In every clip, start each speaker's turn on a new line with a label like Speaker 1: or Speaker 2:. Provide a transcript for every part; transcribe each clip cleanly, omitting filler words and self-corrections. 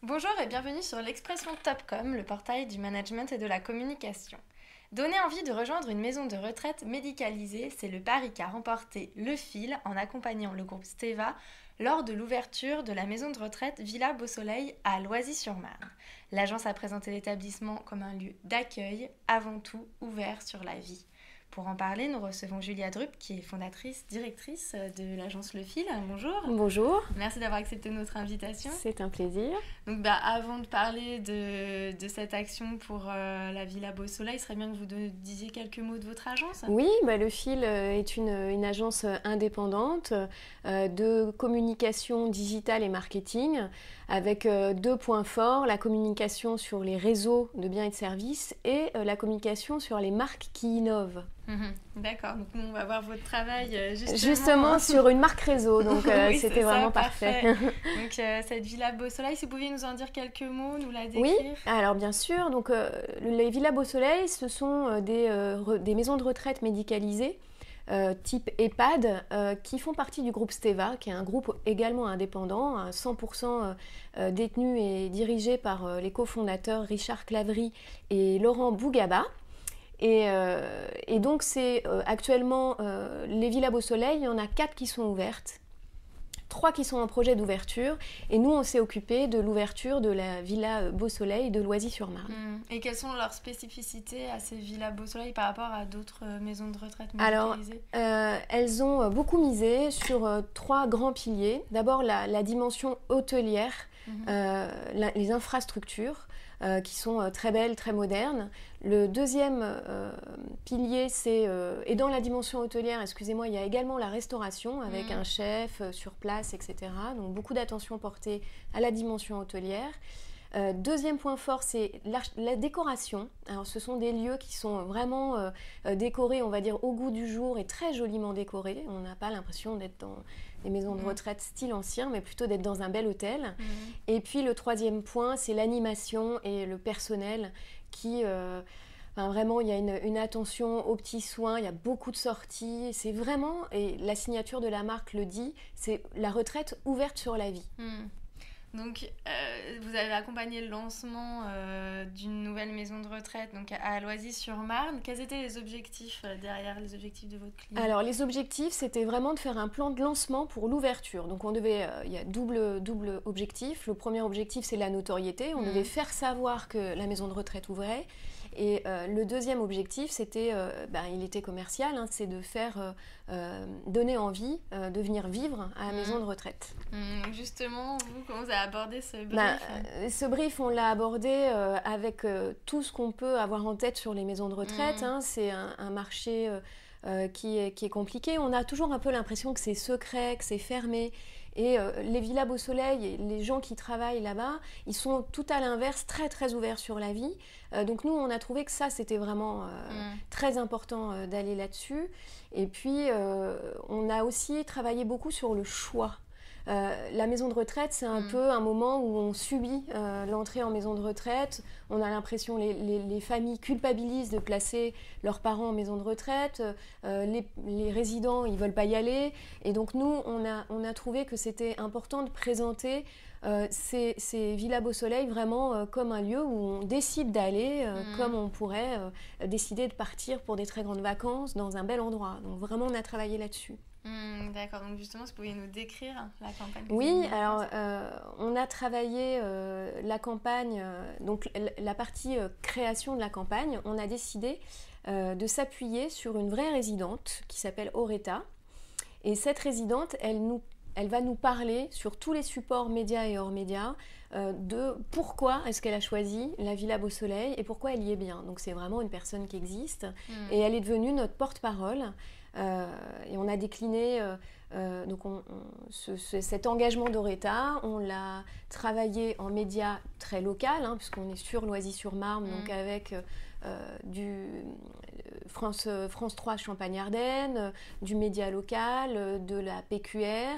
Speaker 1: Bonjour et bienvenue sur l'expression Topcom, le portail du management et de la communication. Donner envie de rejoindre une maison de retraite médicalisée, c'est le pari qu'a remporté Le Fil en accompagnant le groupe Steva lors de l'ouverture de la maison de retraite Villa Beau Soleil à Loisy-sur-Marne. L'agence a présenté l'établissement comme un lieu d'accueil, avant tout ouvert sur la vie. Pour en parler, nous recevons Julia Drup, qui est fondatrice, directrice de l'agence Le Fil. Bonjour.
Speaker 2: Bonjour.
Speaker 1: Merci d'avoir accepté notre invitation.
Speaker 2: C'est un plaisir.
Speaker 1: Donc, avant de parler de cette action pour la Villa Beau Soleil, il serait bien que vous disiez quelques mots de votre agence.
Speaker 2: Oui, Le Fil est une agence indépendante de communication digitale et marketing avec deux points forts, la communication sur les réseaux de biens et de services et la communication sur les marques qui innovent.
Speaker 1: D'accord, donc nous on va voir votre travail
Speaker 2: justement sur une marque réseau, donc
Speaker 1: oui,
Speaker 2: c'était vraiment parfait.
Speaker 1: Donc cette Villa Beau Soleil, si vous pouviez nous en dire quelques mots, nous la décrire.
Speaker 2: Oui, alors bien sûr, donc les Villas Beau Soleil, ce sont des maisons de retraite médicalisées type EHPAD qui font partie du groupe Steva, qui est un groupe également indépendant, 100% détenu et dirigé par les cofondateurs Richard Claverie et Laurent Bougaba. Et donc c'est actuellement les Villas Beau Soleil, il y en a 4 qui sont ouvertes, 3 qui sont en projet d'ouverture, et nous on s'est occupé de l'ouverture de la Villa Beau Soleil de Loisy-sur-Marne.
Speaker 1: Et quelles sont leurs spécificités à ces Villas Beau Soleil par rapport à d'autres maisons de retraite médicalisées?
Speaker 2: Alors, elles ont beaucoup misé sur 3 grands piliers. D'abord la dimension hôtelière, les infrastructures, qui sont très belles, très modernes. Le deuxième pilier, et dans la dimension hôtelière, excusez-moi, il y a également la restauration avec un chef sur place, etc. Donc beaucoup d'attention portée à la dimension hôtelière. Deuxième point fort, c'est la décoration. Alors, ce sont des lieux qui sont vraiment décorés, on va dire, au goût du jour et très joliment décorés. On n'a pas l'impression d'être dans des maisons de retraite style ancien, mais plutôt d'être dans un bel hôtel. Et puis, le troisième point, c'est l'animation et le personnel qui... vraiment, il y a une attention aux petits soins, il y a beaucoup de sorties. C'est vraiment, et la signature de la marque le dit, c'est la retraite ouverte sur la vie.
Speaker 1: Donc, vous avez accompagné le lancement d'une nouvelle maison de retraite donc à Loisy-sur-Marne. Quels étaient les objectifs derrière les objectifs de votre client?
Speaker 2: Alors, les objectifs, c'était vraiment de faire un plan de lancement pour l'ouverture. Donc, il y a double objectif. Le premier objectif, c'est la notoriété. On devait faire savoir que la maison de retraite ouvrait. Et le deuxième objectif, c'était, il était commercial, c'est de faire donner envie de venir vivre à la maison de retraite.
Speaker 1: Justement, vous, comment vous avez abordé ce brief?
Speaker 2: Ce brief, on l'a abordé avec tout ce qu'on peut avoir en tête sur les maisons de retraite. C'est un marché qui est compliqué. On a toujours un peu l'impression que c'est secret, que c'est fermé. Et les Villas Beau Soleil, et les gens qui travaillent là-bas, ils sont tout à l'inverse, très très ouverts sur la vie. Donc nous, on a trouvé que ça, c'était vraiment très important d'aller là-dessus. Et puis, on a aussi travaillé beaucoup sur le choix. La maison de retraite, c'est un peu un moment où on subit l'entrée en maison de retraite. On a l'impression, les familles culpabilisent de placer leurs parents en maison de retraite. Les résidents, ils ne veulent pas y aller. Et donc nous, on a trouvé que c'était important de présenter ces Villas Beau Soleil vraiment comme un lieu où on décide d'aller, comme on pourrait décider de partir pour des très grandes vacances dans un bel endroit. Donc vraiment, on a travaillé là-dessus.
Speaker 1: D'accord, donc justement, vous pouvez nous décrire la campagne?
Speaker 2: Oui, alors on a travaillé la campagne, donc la partie création de la campagne, on a décidé de s'appuyer sur une vraie résidente qui s'appelle Oretta. Et cette résidente, elle va nous parler sur tous les supports médias et hors médias de pourquoi est-ce qu'elle a choisi la Villa Beau Soleil et pourquoi elle y est bien. Donc c'est vraiment une personne qui existe et elle est devenue notre porte-parole. Et on a décliné cet engagement d'Oretta, on l'a travaillé en médias très local, puisqu'on est sur Loisy-sur-Marne, donc avec du France 3 Champagne-Ardenne, du média local, de la PQR,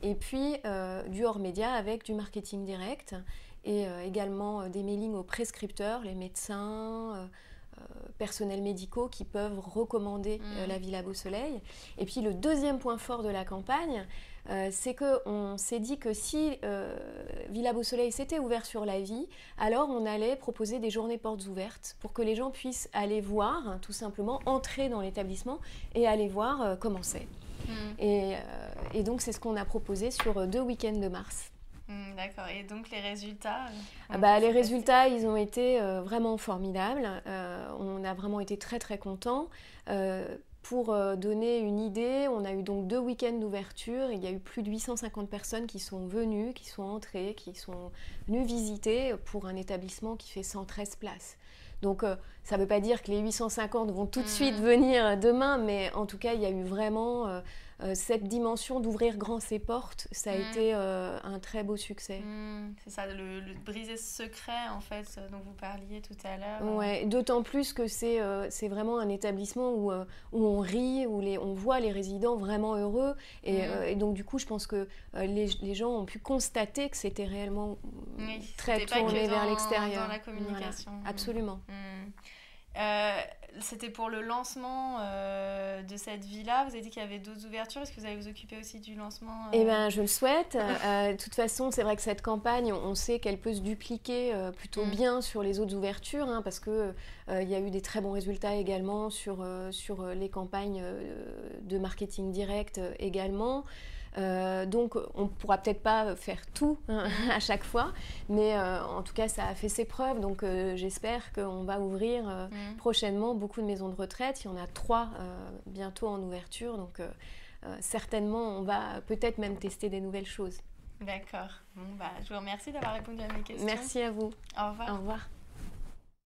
Speaker 2: et puis du hors-média avec du marketing direct, et également des mailings aux prescripteurs, les médecins, personnels médicaux qui peuvent recommander la Villa Beau Soleil. Et puis le deuxième point fort de la campagne, c'est qu'on s'est dit que si Villa Beau Soleil s'était ouvert sur la vie, alors on allait proposer des journées portes ouvertes pour que les gens puissent aller voir, hein, tout simplement, entrer dans l'établissement et aller voir comment c'est. Et donc c'est ce qu'on a proposé sur 2 week-ends de mars.
Speaker 1: D'accord. Et donc les résultats
Speaker 2: les résultats, ils ont été vraiment formidables. On a vraiment été très très contents. Pour donner une idée, on a eu donc 2 week-ends d'ouverture. Il y a eu plus de 850 personnes qui sont venues, qui sont entrées, qui sont venues visiter pour un établissement qui fait 113 places. Donc ça ne veut pas dire que les 850 vont tout de suite venir demain, mais en tout cas, il y a eu vraiment cette dimension d'ouvrir grand ses portes. Ça a été un très beau succès.
Speaker 1: C'est ça, le briser ce secret en fait dont vous parliez tout à l'heure.
Speaker 2: Ouais, d'autant plus que c'est vraiment un établissement où on rit, où on voit les résidents vraiment heureux. Et donc du coup, je pense que les gens ont pu constater que c'était réellement très tourné vers l'extérieur.
Speaker 1: Dans la communication.
Speaker 2: Voilà, absolument.
Speaker 1: C'était pour le lancement de cette villa. Vous avez dit qu'il y avait d'autres ouvertures. Est-ce que vous allez vous occuper aussi du lancement
Speaker 2: Eh bien, je le souhaite. De toute façon, c'est vrai que cette campagne, on sait qu'elle peut se dupliquer plutôt bien sur les autres ouvertures, hein, parce qu'il y a eu des très bons résultats également sur les campagnes de marketing direct également. Donc on ne pourra peut-être pas faire tout à chaque fois, mais en tout cas ça a fait ses preuves, donc j'espère qu'on va ouvrir prochainement beaucoup de maisons de retraite. Il y en a 3 bientôt en ouverture, donc certainement on va peut-être même tester des nouvelles choses.
Speaker 1: D'accord. Bon, je vous remercie d'avoir répondu à mes questions.
Speaker 2: Merci à vous.
Speaker 1: Au revoir.
Speaker 2: Au revoir.